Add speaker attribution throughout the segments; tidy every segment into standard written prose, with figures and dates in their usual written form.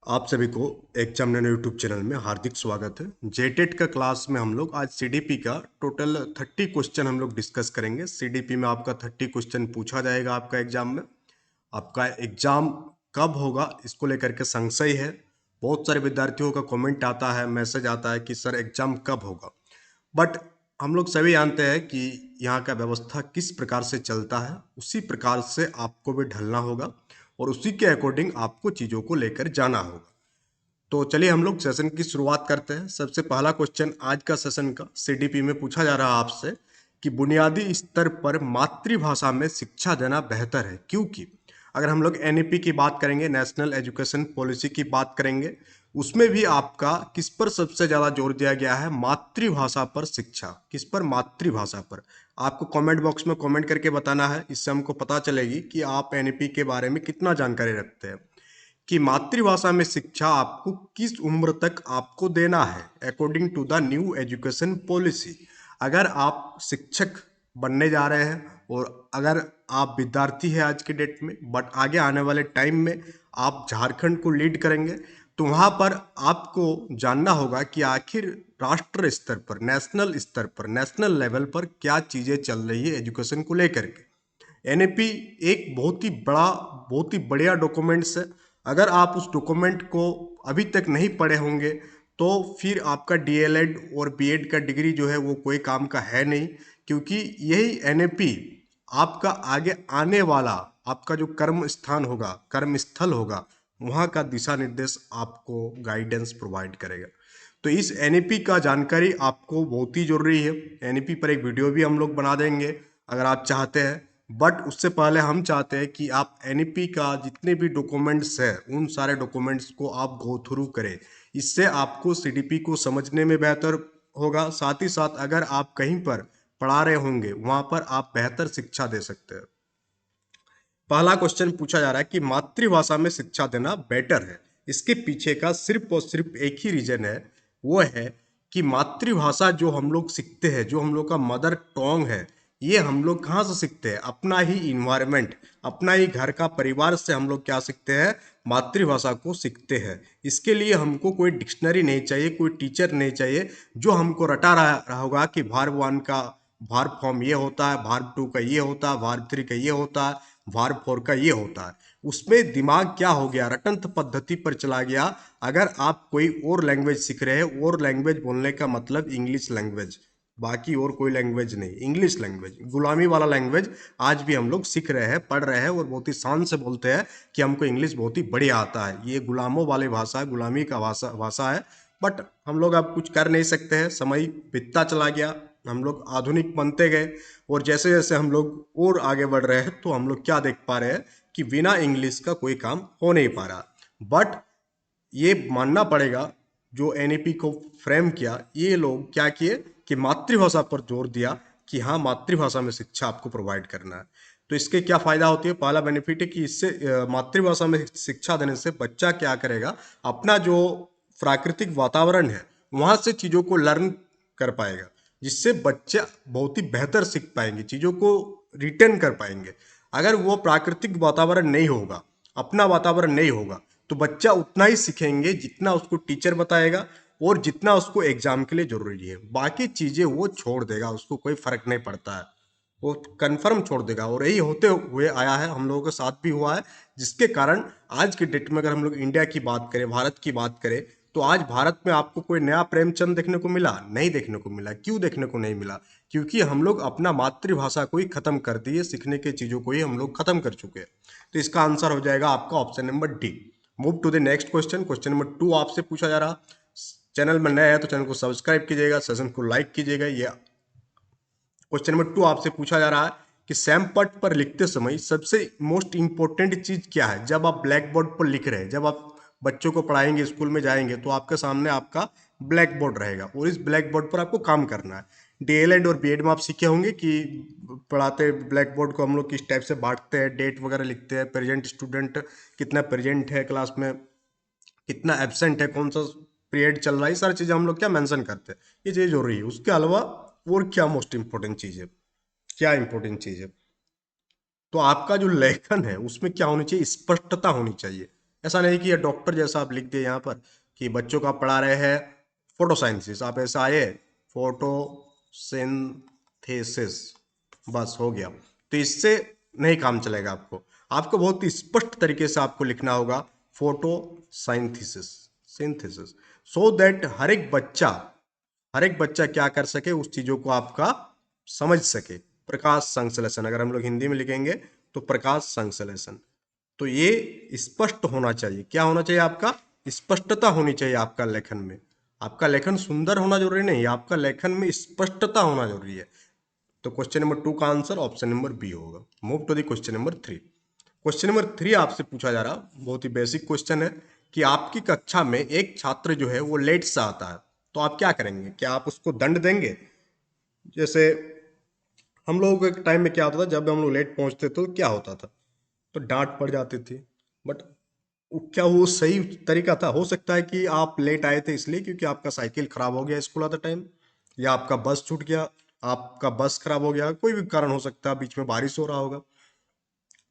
Speaker 1: आप सभी को एग्जाम नैनो यूट्यूब चैनल में हार्दिक स्वागत है। जेटेट का क्लास में हम लोग आज सीडीपी का टोटल 30 क्वेश्चन हम लोग डिस्कस करेंगे। सीडीपी में आपका 30 क्वेश्चन पूछा जाएगा आपका एग्जाम में। आपका एग्जाम कब होगा इसको लेकर के संशय है। बहुत सारे विद्यार्थियों का कमेंट आता है, मैसेज आता है कि सर एग्जाम कब होगा। बट हम लोग सभी जानते हैं कि यहाँ का व्यवस्था किस प्रकार से चलता है, उसी प्रकार से आपको भी ढलना होगा और उसी के अकॉर्डिंग आपको चीज़ों को लेकर जाना होगा। तो चलिए हम लोग सेशन की शुरुआत करते हैं। सबसे पहला क्वेश्चन आज का सेशन का सीडीपी में पूछा जा रहा है आपसे कि बुनियादी स्तर पर मातृभाषा में शिक्षा देना बेहतर है, क्योंकि अगर हम लोग एनईपी की बात करेंगे, नेशनल एजुकेशन पॉलिसी की बात करेंगे, उसमें भी आपका किस पर सबसे ज़्यादा जोर दिया गया है? मातृभाषा पर शिक्षा। किस पर? मातृभाषा पर। आपको कमेंट बॉक्स में कमेंट करके बताना है, इससे हमको पता चलेगी कि आप एनईपी के बारे में कितना जानकारी रखते हैं कि मातृभाषा में शिक्षा आपको किस उम्र तक आपको देना है according to the new education policy. अगर आप शिक्षक बनने जा रहे हैं और अगर आप विद्यार्थी हैं आज के डेट में, बट आगे आने वाले टाइम में आप झारखंड को लीड करेंगे, तो वहाँ पर आपको जानना होगा कि आखिर राष्ट्र स्तर पर, नेशनल स्तर पर, नेशनल लेवल पर क्या चीज़ें चल रही है एजुकेशन को लेकर के। एनईपी एक बहुत ही बढ़िया डॉक्यूमेंट्स है। अगर आप उस डॉक्यूमेंट को अभी तक नहीं पढ़े होंगे तो फिर आपका डीएलएड और बीएड का डिग्री जो है वो कोई काम का है नहीं, क्योंकि यही एनईपी आपका आगे आने वाला आपका जो कर्म स्थान होगा, कर्म स्थल होगा, वहाँ का दिशा निर्देश आपको गाइडेंस प्रोवाइड करेगा। तो इस एनईपी का जानकारी आपको बहुत ही जरूरी है। एनईपी पर एक वीडियो भी हम लोग बना देंगे अगर आप चाहते हैं, बट उससे पहले हम चाहते हैं कि आप एनईपी का जितने भी डॉक्यूमेंट्स है उन सारे डॉक्यूमेंट्स को आप गो थ्रू करें। इससे आपको सीडीपी को समझने में बेहतर होगा। साथ ही साथ अगर आप कहीं पर पढ़ा रहे होंगे वहां पर आप बेहतर शिक्षा दे सकते हैं। पहला क्वेश्चन पूछा जा रहा है कि मातृभाषा में शिक्षा देना बेटर है। इसके पीछे का सिर्फ और सिर्फ एक ही रीजन है, वो है कि मातृभाषा जो हम लोग सीखते हैं, जो हम लोग का मदर टोंग है, ये हम लोग कहाँ से सीखते हैं? अपना ही इन्वायरमेंट, अपना ही घर का परिवार से हम लोग क्या सीखते हैं? मातृभाषा को सीखते हैं। इसके लिए हमको कोई डिक्शनरी नहीं चाहिए, कोई टीचर नहीं चाहिए जो हमको रटा रहा होगा कि भार्ब वन का भार्ब फॉर्म ये होता है, भार्ब टू का ये होता है, भार्ब थ्री का ये होता है, भार्ब फोर का ये होता है। उसमें दिमाग क्या हो गया? रटंत पद्धति पर चला गया। अगर आप कोई और लैंग्वेज सीख रहे हैं, और लैंग्वेज बोलने का मतलब इंग्लिश लैंग्वेज, बाकी और कोई लैंग्वेज नहीं, इंग्लिश लैंग्वेज, गुलामी वाला लैंग्वेज आज भी हम लोग सीख रहे हैं, पढ़ रहे हैं और बहुत ही शान से बोलते हैं कि हमको इंग्लिश बहुत ही बढ़िया आता है। ये गुलामों वाली भाषा है, गुलामी का भाषा है। बट हम लोग अब कुछ कर नहीं सकते हैं, समय बीतता चला गया, हम लोग आधुनिक बनते गए, और जैसे जैसे हम लोग और आगे बढ़ रहे हैं तो हम लोग क्या देख पा रहे हैं कि बिना इंग्लिश का कोई काम हो नहीं पा रहा। बट ये मानना पड़ेगा, जो एनईपी को फ्रेम किया, ये लोग क्या किए कि मातृभाषा पर जोर दिया कि हाँ, मातृभाषा में शिक्षा आपको प्रोवाइड करना है। तो इसके क्या फायदा होती है? पहला बेनिफिट है कि इससे मातृभाषा में शिक्षा देने से बच्चा क्या करेगा, अपना जो प्राकृतिक वातावरण है वहां से चीजों को लर्न कर पाएगा, जिससे बच्चे बहुत ही बेहतर सीख पाएंगे, चीजों को रिटेन कर पाएंगे। अगर वो प्राकृतिक वातावरण नहीं होगा, अपना वातावरण नहीं होगा, तो बच्चा उतना ही सीखेंगे जितना उसको टीचर बताएगा और जितना उसको एग्जाम के लिए जरूरी है। बाकी चीजें वो छोड़ देगा, उसको कोई फर्क नहीं पड़ता है, वो कंफर्म छोड़ देगा। और यही होते हुए आया है, हम लोगों के साथ भी हुआ है, जिसके कारण आज के डेट में अगर हम लोग इंडिया की बात करें, भारत की बात करें, तो आज भारत में आपको कोई नया प्रेमचंद देखने को मिला? नहीं देखने को मिला। क्यों देखने को नहीं मिला? क्योंकि हम लोग अपना मातृभाषा को ही खत्म कर दिए, सीखने की चीजों को ही हम लोग खत्म कर चुके हैं। तो इसका आंसर हो जाएगा आपका option number D. Move to the next question. Question number 2 आपसे पूछा जा रहा। चैनल में नया है तो चैनल को सब्सक्राइब कीजिएगा, सेशन को लाइक कीजिएगा। ये क्वेश्चन नंबर 2 आपसे पूछा जा रहा है कि सैम पट पर लिखते समय सबसे मोस्ट इंपॉर्टेंट चीज क्या है? जब आप ब्लैक बोर्ड पर लिख रहे हैं, जब आप बच्चों को पढ़ाएंगे, स्कूल में जाएंगे, तो आपके सामने आपका ब्लैक बोर्ड रहेगा और इस ब्लैक बोर्ड पर आपको काम करना है। डीएलएड और बीएड में आप सीखे होंगे कि पढ़ाते ब्लैक बोर्ड को हम लोग किस टाइप से बांटते हैं, डेट वगैरह लिखते हैं, प्रेजेंट स्टूडेंट कितना प्रेजेंट है क्लास में, कितना एब्सेंट है, कौन सा पीरियड चल रहा है, ये सारी चीज़ें हम लोग क्या मेंशन करते हैं। ये चीज़ जरूरी है। उसके अलावा और क्या मोस्ट इंपॉर्टेंट चीज़ है, क्या इंपॉर्टेंट चीज़ है? तो आपका जो लेखन है उसमें क्या होनी चाहिए? स्पष्टता होनी चाहिए। ऐसा नहीं कि ये डॉक्टर जैसा आप लिख दिए यहाँ पर कि बच्चों का पढ़ा रहे हैं फोटोसाइंथिस, आप ऐसा आए फोटोसिंथेसिस, बस हो गया। तो इससे नहीं काम चलेगा। आपको आपको बहुत ही स्पष्ट तरीके से आपको लिखना होगा फोटोसाइंथिसिस, सिंथेसिस, सो दैट हर एक बच्चा क्या कर सके, उस चीजों को आपका समझ सके। प्रकाश संश्लेषण अगर हम लोग हिंदी में लिखेंगे तो प्रकाश संश्लेषण। तो ये स्पष्ट होना चाहिए। क्या होना चाहिए? आपका स्पष्टता होनी चाहिए आपका लेखन में। आपका लेखन सुंदर होना जरूरी नहीं, आपका लेखन में स्पष्टता होना जरूरी है। तो क्वेश्चन नंबर 2 का आंसर ऑप्शन नंबर बी होगा। Move to the question number 3। Question number 3 आपसे पूछा जा रहा, बहुत ही बेसिक क्वेश्चन है कि आपकी कक्षा में एक छात्र जो है वो लेट से आता है, तो आप क्या करेंगे? क्या आप उसको दंड देंगे? जैसे हम लोग एक टाइम में क्या होता था, जब हम लोग लेट पहुंचते थे तो क्या होता था, तो डांट पड़ जाती थी। बट क्या वो सही तरीका था? हो सकता है कि आप लेट आए थे इसलिए क्योंकि आपका साइकिल खराब हो गया स्कूल आते टाइम, या आपका बस छूट गया, आपका बस खराब हो गया, कोई भी कारण हो सकता है, बीच में बारिश हो रहा होगा।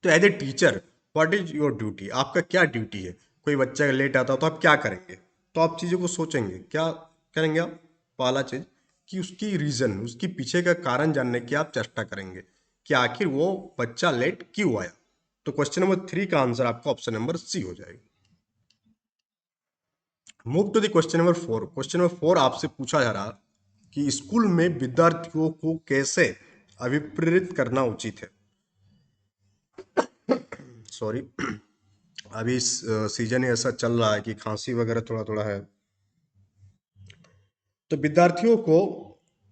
Speaker 1: तो as a teacher what is your duty? आपका क्या ड्यूटी है? कोई बच्चा लेट आता तो आप क्या करेंगे? तो आप चीज़ों को सोचेंगे, क्या करेंगे आप? पहला चीज कि उसकी रीजन, उसकी पीछे का कारण जानने की आप चेष्टा करेंगे कि आखिर वो बच्चा लेट क्यों आया। तो क्वेश्चन नंबर 3 का आंसर आपका ऑप्शन नंबर सी हो जाएगा। Move to the question number 4। Question number 4 आपसे पूछा जा रहा कि स्कूल में विद्यार्थियों को कैसे अभिप्रेरित करना उचित है। सॉरी, अभी सीजन ऐसा चल रहा है कि खांसी वगैरह थोड़ा थोड़ा है। तो विद्यार्थियों को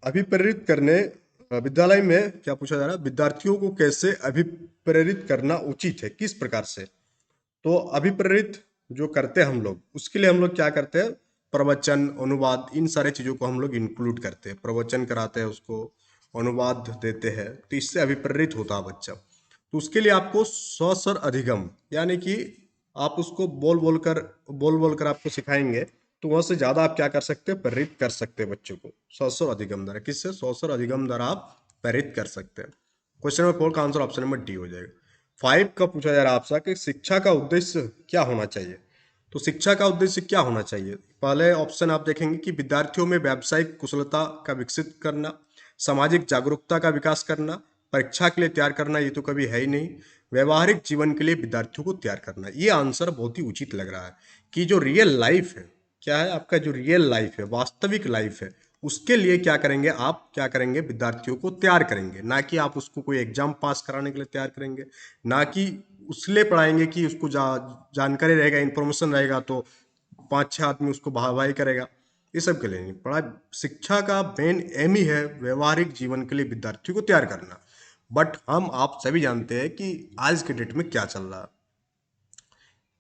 Speaker 1: अभिप्रेरित करने, विद्यालय में क्या पूछा जा रहा है, विद्यार्थियों को कैसे अभिप्रेरित करना उचित है, किस प्रकार से? तो अभिप्रेरित जो करते हैं हम लोग, उसके लिए हम लोग क्या करते हैं, प्रवचन, अनुवाद, इन सारे चीजों को हम लोग इंक्लूड करते हैं। प्रवचन कराते हैं उसको, अनुवाद देते हैं, तो इससे अभिप्रेरित होता है बच्चा। तो उसके लिए आपको स्वस्वर अधिगम, यानी कि आप उसको बोल बोल कर आपको सिखाएंगे, तो वहां से ज्यादा आप क्या कर सकते हैं, प्रेरित कर सकते हैं बच्चों को स्वस्वर अधिगम द्वारा। किससे? स्वस्वर अधिगम द्वारा आप प्रेरित कर सकते हैं। क्वेश्चन नंबर 4 का आंसर ऑप्शन नंबर डी हो जाएगा। 5 का पूछा जा रहा है आपसे कि शिक्षा का उद्देश्य क्या होना चाहिए। तो शिक्षा का उद्देश्य क्या होना चाहिए? पहले ऑप्शन आप देखेंगे कि विद्यार्थियों में व्यावसायिक कुशलता का विकसित करना, सामाजिक जागरूकता का विकास करना, परीक्षा के लिए तैयार करना, ये तो कभी है ही नहीं, व्यवहारिक जीवन के लिए विद्यार्थियों को तैयार करना। ये आंसर बहुत ही उचित लग रहा है कि जो रियल लाइफ है, क्या है आपका, जो रियल लाइफ है, वास्तविक लाइफ है, उसके लिए क्या करेंगे आप, क्या करेंगे, विद्यार्थियों को तैयार करेंगे। ना कि आप उसको कोई एग्जाम पास कराने के लिए तैयार करेंगे, ना कि उसलिए पढ़ाएंगे कि उसको जानकारी रहेगा, इंफॉर्मेशन रहेगा तो 5-6 आदमी उसको वाहवाही करेगा। ये सब के लिए नहीं पढ़ा। शिक्षा का मेन एम ही है व्यवहारिक जीवन के लिए विद्यार्थियों को तैयार करना। बट हम आप सभी जानते हैं कि आज के डेट में क्या चल रहा है,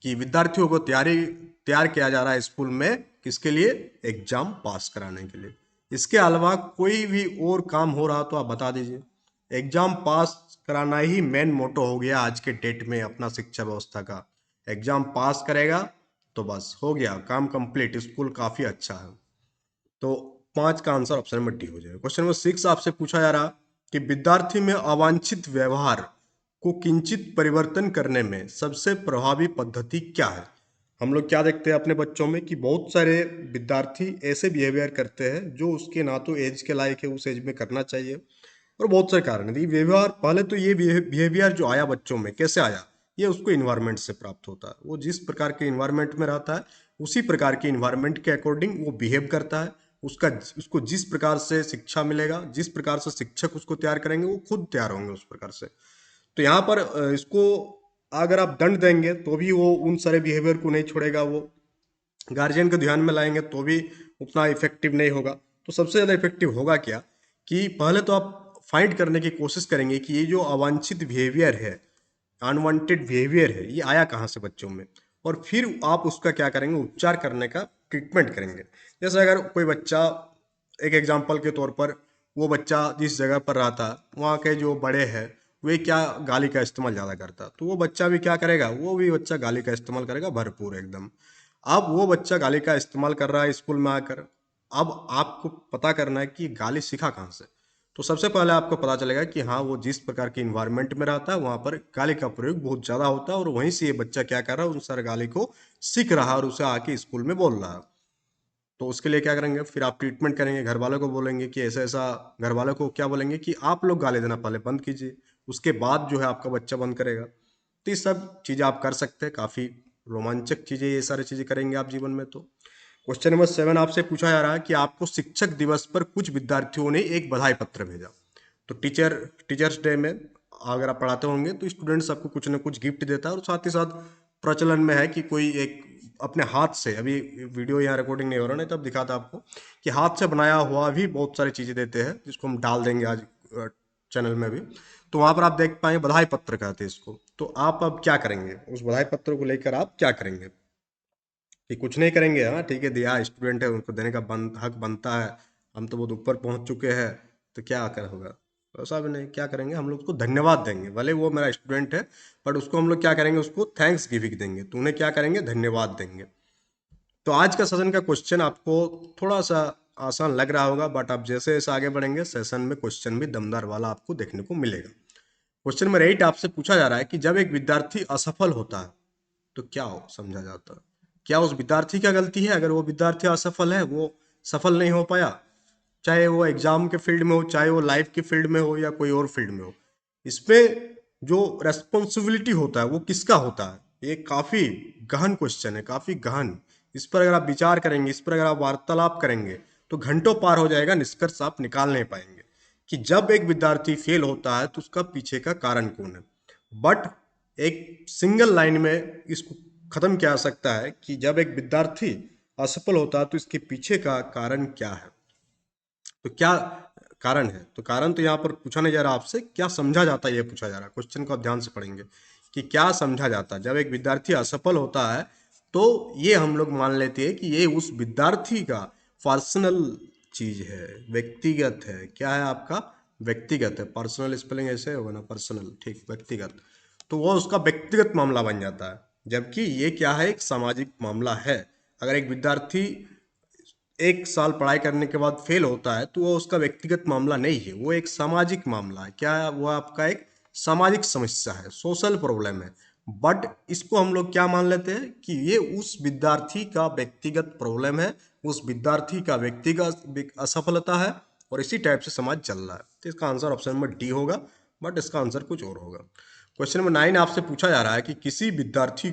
Speaker 1: कि विद्यार्थियों को तैयार किया जा रहा है स्कूल में, किसके लिए? एग्जाम पास कराने के लिए। इसके अलावा कोई भी और काम हो रहा तो आप बता दीजिए। एग्जाम पास कराना ही मेन मोटो हो गया आज के डेट में अपना शिक्षा व्यवस्था का। एग्जाम पास करेगा तो बस हो गया, काम कंप्लीट, स्कूल काफी अच्छा है। तो 5 का आंसर ऑप्शन नंबर डी हो जाएगा। क्वेश्चन नंबर 6 आपसे पूछा जा रहा कि विद्यार्थी में अवांछित व्यवहार को किंचित परिवर्तन करने में सबसे प्रभावी पद्धति क्या है। हम लोग क्या देखते हैं अपने बच्चों में कि बहुत सारे विद्यार्थी ऐसे बिहेवियर करते हैं जो उसके ना तो एज के लायक है, उस एज में करना चाहिए, और बहुत सारे कारण है। ये व्यवहार, पहले तो ये बिहेवियर जो आया बच्चों में कैसे आया, ये उसको इन्वायरमेंट से प्राप्त होता है। वो जिस प्रकार के इन्वायरमेंट में रहता है उसी प्रकार के इन्वायरमेंट के अकॉर्डिंग वो बिहेव करता है। उसका उसको जिस प्रकार से शिक्षा मिलेगा, जिस प्रकार से शिक्षक उसको तैयार करेंगे, वो खुद तैयार होंगे उस प्रकार से। तो यहाँ पर इसको अगर आप दंड देंगे तो भी वो उन सारे बिहेवियर को नहीं छोड़ेगा, वो गार्जियन को ध्यान में लाएंगे तो भी उतना इफेक्टिव नहीं होगा। तो सबसे ज़्यादा इफेक्टिव होगा क्या, कि पहले तो आप फाइंड करने की कोशिश करेंगे कि ये जो अवांछित बिहेवियर है, अनवांटेड बिहेवियर है, ये आया कहाँ से बच्चों में, और फिर आप उसका क्या करेंगे, उपचार करने का ट्रीटमेंट करेंगे। जैसे अगर कोई बच्चा, एक एग्जाम्पल के तौर पर, वो बच्चा जिस जगह पर रहा था वहाँ के जो बड़े हैं वे क्या गाली का इस्तेमाल ज़्यादा करता, तो वो बच्चा भी क्या करेगा, वो भी बच्चा गाली का इस्तेमाल करेगा भरपूर एकदम। अब वो बच्चा गाली का इस्तेमाल कर रहा है स्कूल में आकर, अब आपको पता करना है कि गाली सीखा कहाँ से। तो सबसे पहले आपको पता चलेगा कि हाँ वो जिस प्रकार के इन्वायरमेंट में रहता है वहाँ पर गाली का प्रयोग बहुत ज़्यादा होता है और वहीं से ये बच्चा क्या कर रहा है, उन सारे गाली को सीख रहा है और उसे आके स्कूल में बोल रहा है। तो उसके लिए क्या करेंगे, फिर आप ट्रीटमेंट करेंगे, घर वालों को बोलेंगे कि ऐसा ऐसा, घर वालों को क्या बोलेंगे कि आप लोग गाली देना पहले बंद कीजिए, उसके बाद जो है आपका बच्चा बंद करेगा। तो ये सब चीज़ें आप कर सकते हैं, काफ़ी रोमांचक चीज़ें, ये सारी चीज़ें करेंगे आप जीवन में। तो क्वेश्चन नंबर 7 आपसे पूछा जा रहा है कि आपको शिक्षक दिवस पर कुछ विद्यार्थियों ने एक बधाई पत्र भेजा। तो टीचर्स डे में अगर आप पढ़ाते होंगे तो स्टूडेंट्स आपको कुछ ना कुछ गिफ्ट देता है, और साथ ही साथ प्रचलन में है कि कोई एक अपने हाथ से, अभी वीडियो यहाँ रिकॉर्डिंग नहीं हो रहा, नहीं तब दिखाता आपको कि हाथ से बनाया हुआ भी बहुत सारी चीज़ें देते हैं, जिसको हम डाल देंगे आज चैनल में भी। तो वहाँ पर आप देख पाएंगे बधाई पत्र कहते हैं इसको। तो आप अब क्या करेंगे, उस बधाई पत्र को लेकर आप क्या करेंगे? कि कुछ नहीं करेंगे, हाँ ठीक है दिया, स्टूडेंट है उनको देने का हक बनता है, हम तो बहुत ऊपर पहुंच चुके हैं, तो क्या कर होगा? ऐसा भी नहीं, क्या करेंगे हम लोग उसको धन्यवाद देंगे, भले वो मेरा स्टूडेंट है, बट उसको हम लोग क्या करेंगे, उसको थैंक्स गिविंग देंगे, तो उन्हें क्या करेंगे, धन्यवाद देंगे। तो आज का सेशन का क्वेश्चन आपको थोड़ा सा आसान लग रहा होगा, बट आप जैसे जैसे आगे बढ़ेंगे सेशन में क्वेश्चन भी दमदार वाला आपको देखने को मिलेगा। क्वेश्चन नंबर 8 आपसे पूछा जा रहा है कि जब एक विद्यार्थी असफल होता है तो क्या हो समझा जाता है? क्या उस विद्यार्थी का गलती है अगर वो विद्यार्थी असफल है, वो सफल नहीं हो पाया, चाहे वो एग्जाम के फील्ड में हो, चाहे वो लाइफ के फील्ड में हो या कोई और फील्ड में हो? इसमें जो रेस्पॉन्सिबिलिटी होता है वो किसका होता है? ये काफी गहन क्वेश्चन है, काफी गहन। इस पर अगर आप विचार करेंगे, इस पर अगर आप वार्तालाप करेंगे तो घंटों पार हो जाएगा, निष्कर्ष आप निकाल नहीं पाएंगे कि जब एक विद्यार्थी फेल होता है तो उसका पीछे का कारण कौन है। बट एक सिंगल लाइन में इसको खत्म किया जा सकता है कि जब एक विद्यार्थी असफल होता है तो इसके पीछे का कारण क्या है। तो क्या कारण है? तो कारण तो यहाँ पर पूछा नहीं जा रहा आपसे, क्या समझा जाता है ये पूछा जा रहा है। क्वेश्चन को आप ध्यान से पढ़ेंगे कि क्या समझा जाता है जब एक विद्यार्थी असफल होता है। तो ये हम लोग मान लेते हैं कि ये उस विद्यार्थी का पर्सनल चीज है, व्यक्तिगत है। क्या है आपका? व्यक्तिगत है। पर्सनल स्पेलिंग ऐसे होगा ना, पर्सनल, ठीक, व्यक्तिगत। तो वो उसका व्यक्तिगत मामला बन जाता है, जबकि ये क्या है, एक सामाजिक मामला है। अगर एक विद्यार्थी 1 साल पढ़ाई करने के बाद फेल होता है तो वो उसका व्यक्तिगत मामला नहीं है, वो एक सामाजिक मामला है। क्या है वो? आपका एक सामाजिक समस्या है, सोशल प्रॉब्लम है। बट इसको हम लोग क्या मान लेते हैं कि ये उस विद्यार्थी का व्यक्तिगत प्रॉब्लम है, उस विद्यार्थी का व्यक्तिगत असफलता है, और इसी टाइप से समाज चल रहा है। तो इसका आंसर ऑप्शन नंबर डी होगा, बट इसका आंसर कुछ और होगा। क्वेश्चन नंबर 9 आपसे पूछा जा रहा है कि किसी विद्यार्थी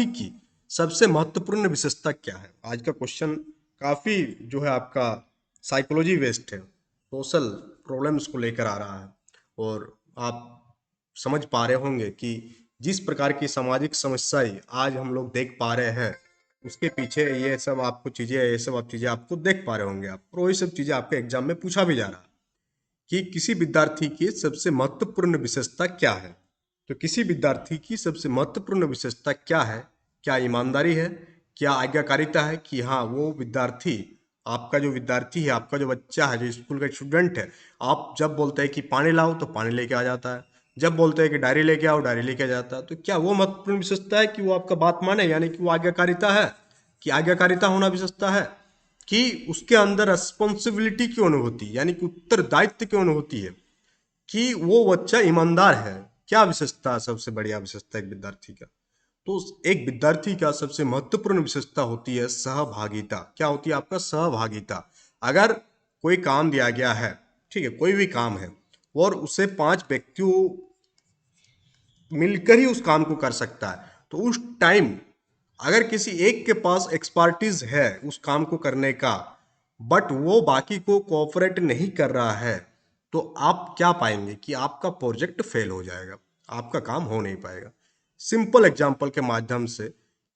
Speaker 1: की सबसे महत्वपूर्ण विशेषता क्या है। आज का क्वेश्चन काफी जो है आपका साइकोलॉजी बेस्ड है, सोशल प्रॉब्लम्स को लेकर आ रहा है, और आप समझ पा रहे होंगे कि जिस प्रकार की सामाजिक समस्याएं आज हम लोग देख पा रहे हैं उसके पीछे ये सब आपको चीजें, ये सब आप चीजें आपको देख पा रहे होंगे आप, और वही सब चीजें आपके एग्जाम में पूछा भी जा रहा है कि किसी विद्यार्थी की सबसे महत्वपूर्ण विशेषता क्या है। तो किसी विद्यार्थी की सबसे महत्वपूर्ण विशेषता क्या है? क्या ईमानदारी है? क्या आज्ञाकारिता है? कि हाँ वो विद्यार्थी, आपका जो विद्यार्थी है, आपका जो बच्चा है, जो स्कूल का स्टूडेंट है, आप जब बोलते हैं कि पानी लाओ तो पानी लेके आ जाता है, जब बोलते हैं कि डायरी लेके आओ डायरी लेके आ जाता है। तो क्या वो महत्वपूर्ण विशेषता है कि वो आपका बात माने, यानी कि वो आज्ञाकारिता है? कि आज्ञाकारिता होना विशेषता है? कि उसके अंदर रिस्पॉन्सिबिलिटी की अनुभूति, यानी कि उत्तरदायित्व की अनुभूति है, कि वो बच्चा ईमानदार है? क्या विशेषता है सबसे बढ़िया विशेषता एक विद्यार्थी का? तो एक विद्यार्थी का सबसे महत्वपूर्ण विशेषता होती है सहभागिता। क्या होती है आपका? सहभागिता। अगर कोई काम दिया गया है, ठीक है, कोई भी काम है, और उसे 5 व्यक्तियों मिलकर ही उस काम को कर सकता है, तो उस टाइम अगर किसी एक के पास एक्सपर्टीज है उस काम को करने का, बट वो बाकी को कोऑपरेट नहीं कर रहा है, तो आप क्या पाएंगे कि आपका प्रोजेक्ट फेल हो जाएगा, आपका काम हो नहीं पाएगा। सिंपल एग्जांपल के माध्यम से,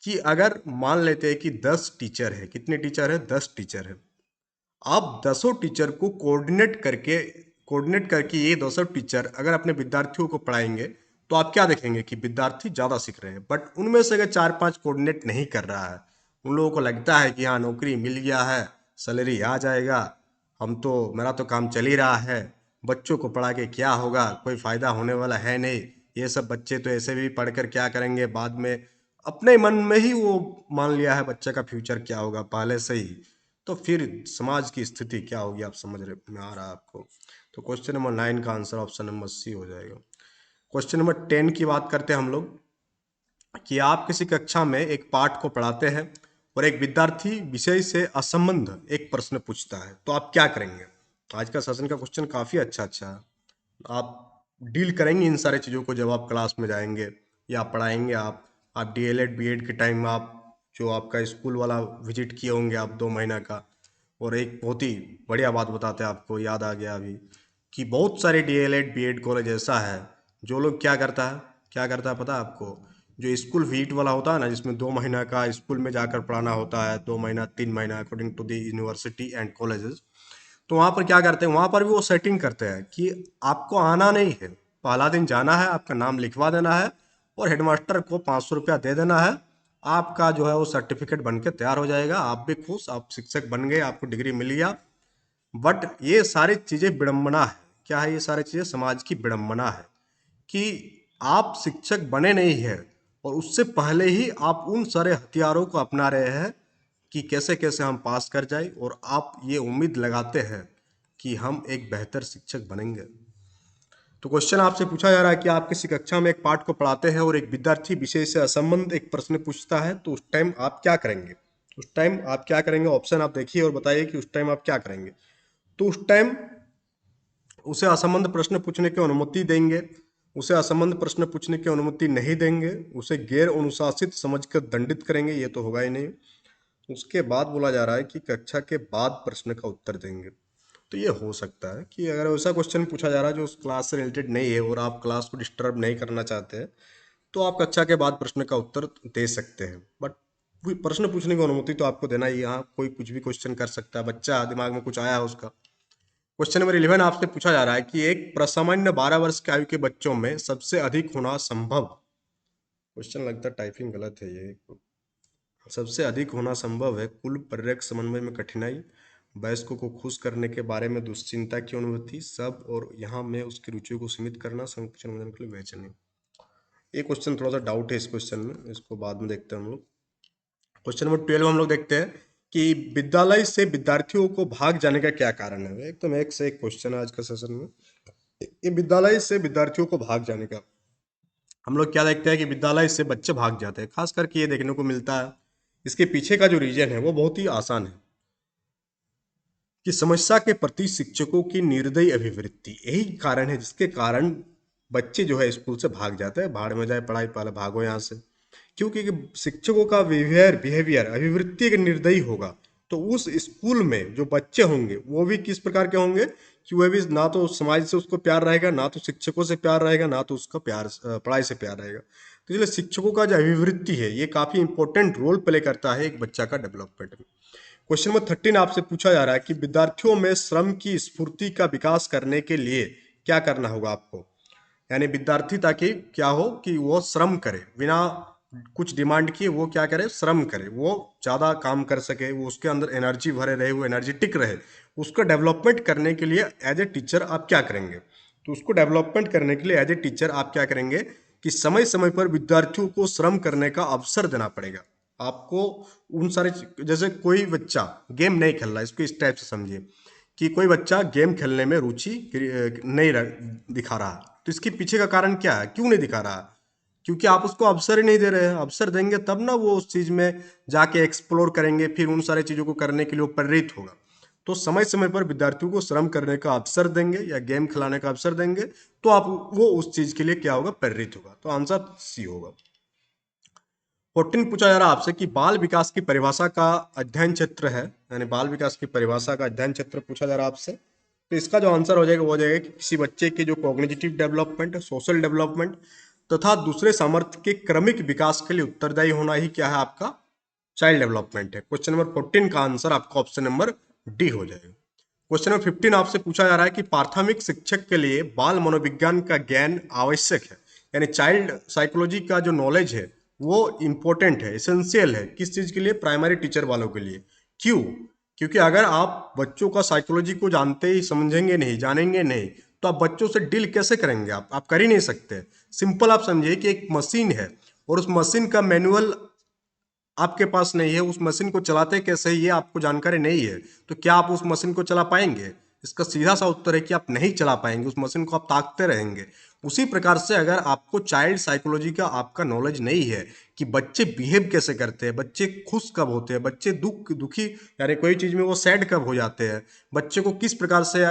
Speaker 1: कि अगर मान लेते हैं कि 10 टीचर है, कितने टीचर है? 10 टीचर है। आप 10 टीचर को कोऑर्डिनेट करके ये 10 टीचर अगर अपने विद्यार्थियों को पढ़ाएंगे, तो आप क्या देखेंगे कि विद्यार्थी ज़्यादा सीख रहे हैं। बट उनमें से अगर 4-5 कोऑर्डिनेट नहीं कर रहा है, उन लोगों को लगता है कि हाँ नौकरी मिल गया है, सैलरी आ जाएगा, मेरा तो काम चल ही रहा है, बच्चों को पढ़ा के क्या होगा, कोई फ़ायदा होने वाला है नहीं, ये सब बच्चे तो ऐसे भी पढ़कर क्या करेंगे बाद में, अपने मन में ही वो मान लिया है बच्चे का फ्यूचर क्या होगा पहले से ही। तो फिर समाज की स्थिति क्या होगी, आप समझ रहे में आ रहा है आपको। तो क्वेश्चन नंबर 9 का आंसर ऑप्शन नंबर सी हो जाएगा। क्वेश्चन नंबर 10 की बात करते हैं हम लोग कि आप किसी कक्षा में एक पाठ को पढ़ाते हैं और एक विद्यार्थी विषय से असंबद्ध एक प्रश्न पूछता है, तो आप क्या करेंगे। आज का सेशन का क्वेश्चन काफ़ी अच्छा है। आप डील करेंगे इन सारी चीज़ों को जब आप क्लास में जाएंगे या पढ़ाएंगे। आप डीएलएड बीएड के टाइम में आप जो आपका स्कूल वाला विजिट किए होंगे आप 2 महीना का, और एक बहुत ही बढ़िया बात बताते हैं आपको, याद आ गया अभी कि बहुत सारे डीएलएड बीएड कॉलेज ऐसा है जो लोग क्या करता है पता है आपको। जो स्कूल विजिट वाला होता है ना, जिसमें 2 महीना का स्कूल में जाकर पढ़ाना होता है, 2 महीना 3 महीना according to the university and colleges. तो वहाँ पर क्या करते हैं, वहाँ पर भी वो सेटिंग करते हैं कि आपको आना नहीं है, पहला दिन जाना है, आपका नाम लिखवा देना है और हेडमास्टर को 500 रुपया दे देना है। आपका जो है वो सर्टिफिकेट बन के तैयार हो जाएगा, आप भी खुश, आप शिक्षक बन गए, आपको डिग्री मिल गया। बट ये सारी चीज़ें विडम्बना है। क्या है, ये सारी चीज़ें समाज की विडम्बना है कि आप शिक्षक बने नहीं हैं और उससे पहले ही आप उन सारे हथियारों को अपना रहे हैं कि कैसे कैसे हम पास कर जाए, और आप ये उम्मीद लगाते हैं कि हम एक बेहतर शिक्षक बनेंगे। तो क्वेश्चन आपसे पूछा जा रहा है कि आप किसी कक्षा में एक पाठ को पढ़ाते हैं और एक विद्यार्थी विषय से असंबद्ध एक प्रश्न पूछता है, तो उस टाइम आप क्या करेंगे। उस टाइम आप क्या करेंगे, ऑप्शन आप देखिए और बताइए कि उस टाइम आप क्या करेंगे। तो उस टाइम उसे असंबद्ध प्रश्न पूछने की अनुमति देंगे, उसे असंबद्ध प्रश्न पूछने की अनुमति नहीं देंगे, उसे गैर अनुशासित समझकर दंडित करेंगे, ये तो होगा ही नहीं। उसके बाद बोला जा रहा है कि कक्षा के बाद प्रश्न का उत्तर देंगे। तो ये हो सकता है कि अगर ऐसा क्वेश्चन पूछा जा रहा है जो उस क्लास से रिलेटेड नहीं है और आप क्लास को डिस्टर्ब नहीं करना चाहते हैं, तो आप कक्षा के बाद प्रश्न का उत्तर दे सकते हैं। बट प्रश्न पूछने की अनुमति तो आपको देना ही, यहाँ कोई कुछ भी क्वेश्चन कर सकता है, बच्चा दिमाग में कुछ आया है उसका। क्वेश्चन नंबर 11 आपसे पूछा जा रहा है कि एक प्रसामान्य 12 वर्ष की आयु के बच्चों में सबसे अधिक होना संभव, क्वेश्चन लगता है टाइपिंग गलत है ये, सबसे अधिक होना संभव है कुल प्रेरक समन्वय में कठिनाई, वयस्कों को खुश करने के बारे में दुश्चिंता की अनुभूति, सब और यहाँ में उसकी रुचियों को सीमित करना, संकुचन वजन के लिए बेचैनी। ये क्वेश्चन थोड़ा सा डाउट है इस क्वेश्चन में, इसको बाद में देखते हैं हम लोग। क्वेश्चन नंबर 12 हम लोग देखते हैं कि विद्यालय से विद्यार्थियों को भाग जाने का क्या कारण है। एकदम एक से एक क्वेश्चन है आज का सेशन में। ये विद्यालय से विद्यार्थियों को भाग जाने का हम लोग क्या देखते हैं कि विद्यालय से बच्चे भाग जाते हैं, खास करके ये देखने को मिलता है। इसके पीछे का जो रीजन है वो बहुत ही आसान है कि समस्या के प्रति शिक्षकों की निर्दयी अभिवृत्ति, यही कारण है जिसके कारण बच्चे जो है स्कूल से भाग जाते हैं। भाड़ में जाए पढ़ाई, पहले भागो यहाँ से। क्योंकि शिक्षकों का बिहेवियर अभिवृत्ति के निर्दयी होगा, तो उस स्कूल में जो बच्चे होंगे वो भी किस प्रकार के होंगे कि वह भी ना तो समाज से उसको प्यार रहेगा, ना तो शिक्षकों से प्यार रहेगा, ना तो उसका प्यार पढ़ाई से प्यार रहेगा। तो इसलिए शिक्षकों का जो अभिवृत्ति है ये काफी इंपॉर्टेंट रोल प्ले करता है एक बच्चा का डेवलपमेंट में। क्वेश्चन नंबर 13 आपसे पूछा जा रहा है कि विद्यार्थियों में श्रम की स्फूर्ति का विकास करने के लिए क्या करना होगा आपको। यानी विद्यार्थी ताकि क्या हो कि वो श्रम करे, बिना कुछ डिमांड किए वो क्या करे, श्रम करे, वो ज़्यादा काम कर सके, वो उसके अंदर एनर्जी भरे रहे, वो एनर्जेटिक रहे। उसको डेवलपमेंट करने के लिए एज ए टीचर आप क्या करेंगे। तो उसको डेवलपमेंट करने के लिए एज ए टीचर आप क्या करेंगे कि समय समय पर विद्यार्थियों को श्रम करने का अवसर देना पड़ेगा आपको। उन सारे जैसे कोई बच्चा गेम नहीं खेल रहा है, इसको इस टाइप से समझिए कि कोई बच्चा गेम खेलने में रुचि नहीं दिखा रहा, तो इसके पीछे का कारण क्या है, क्यों नहीं दिखा रहा। क्योंकि आप उसको अवसर ही नहीं दे रहे हैं। अवसर देंगे तब ना वो उस चीज़ में जाके एक्सप्लोर करेंगे, फिर उन सारी चीज़ों को करने के लिए वो प्रेरित होगा। तो समय समय पर विद्यार्थियों को श्रम करने का अवसर देंगे या गेम खिलाने का अवसर देंगे, तो आप वो उस चीज़ के लिए क्या होगा, प्रेरित होगा। तो आंसर सी होगा। 14 पूछा जा रहा है आपसे कि बाल विकास की परिभाषा का अध्ययन क्षेत्र है, यानी बाल विकास की परिभाषा का अध्ययन क्षेत्र पूछा जा रहा है आपसे। तो इसका जो आंसर हो जाएगा वो हो जाएगा कि किसी बच्चे के जो कॉग्निटिव डेवलपमेंट, सोशल डेवलपमेंट तथा दूसरे सामर्थ्य के क्रमिक विकास के लिए उत्तरदायी होना ही क्या है, आपका चाइल्ड डेवलपमेंट है। क्वेश्चन नंबर 14 का आंसर आपका ऑप्शन नंबर डी हो जाएगा। क्वेश्चन नंबर 15 आपसे पूछा जा रहा है कि प्राथमिक शिक्षक के लिए बाल मनोविज्ञान का ज्ञान आवश्यक है, यानी चाइल्ड साइकोलॉजी का जो नॉलेज है वो इंपॉर्टेंट है, एसेंशियल है। किस चीज के लिए, प्राइमरी टीचर वालों के लिए। क्यों, क्योंकि अगर आप बच्चों का साइकोलॉजी को जानते ही समझेंगे नहीं, जानेंगे नहीं, तो आप बच्चों से डील कैसे करेंगे, आप कर ही नहीं सकते। सिंपल आप समझिए कि एक मशीन है और उस मशीन का मैनुअल आपके पास नहीं है, उस मशीन को चलाते कैसे ये आपको जानकारी नहीं है, तो क्या आप उस मशीन को चला पाएंगे? इसका सीधा सा उत्तर है कि आप नहीं चला पाएंगे, उस मशीन को आप ताकते रहेंगे। उसी प्रकार से अगर आपको चाइल्ड साइकोलॉजी का आपका नॉलेज नहीं है कि बच्चे बिहेव कैसे करते हैं, बच्चे खुश कब होते हैं, बच्चे दुखी यानी कोई चीज़ में वो सैड कब हो जाते हैं, बच्चे को किस प्रकार से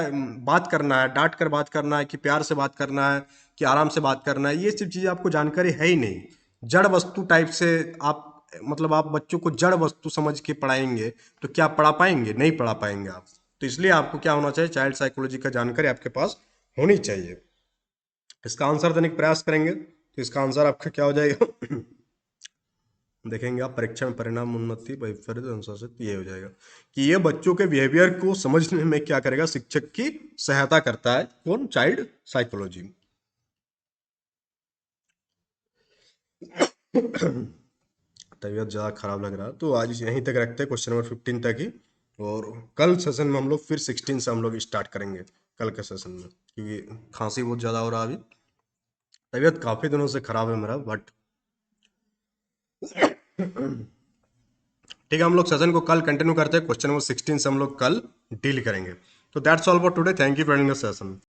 Speaker 1: बात करना है, डांट कर बात करना है कि प्यार से बात करना है कि आराम से बात करना है, ये सब चीज़ें आपको जानकारी है ही नहीं। जड़ वस्तु टाइप से आप मतलब आप बच्चों को जड़ वस्तु समझ के पढ़ाएंगे तो क्या पढ़ा पाएंगे? नहीं पढ़ा पाएंगे आप। तो इसलिए आपको क्या होना चाहिए, चाइल्ड साइकोलॉजी का जानकारी आपके पास होनी चाहिए। इसका आंसर देने का प्रयास करेंगे तो इसका आंसर आपका क्या हो जाएगा? देखेंगे आप, परीक्षा में परिणाम उन्नति वैफल्य अनुशासित, ये हो जाएगा कि ये बच्चों के बिहेवियर को समझने में क्या करेगा, शिक्षक की सहायता करता है। कौन? Child psychology. तबीयत ज़्यादा खराब लग रहा है तो आज यहीं तक रखते हैं, क्वेश्चन नंबर 15 तक ही। और कल सेशन में हम लोग फिर 16 से हम लोग स्टार्ट करेंगे कल के सेशन में, क्योंकि खांसी बहुत ज़्यादा हो रहा है अभी। तबीयत काफ़ी दिनों से खराब है मेरा, बट ठीक है, हम लोग सेशन को कल कंटिन्यू करते हैं, क्वेश्चन नंबर 16 से हम लोग कल डील करेंगे। तो that's all for today, thank you for joining the session.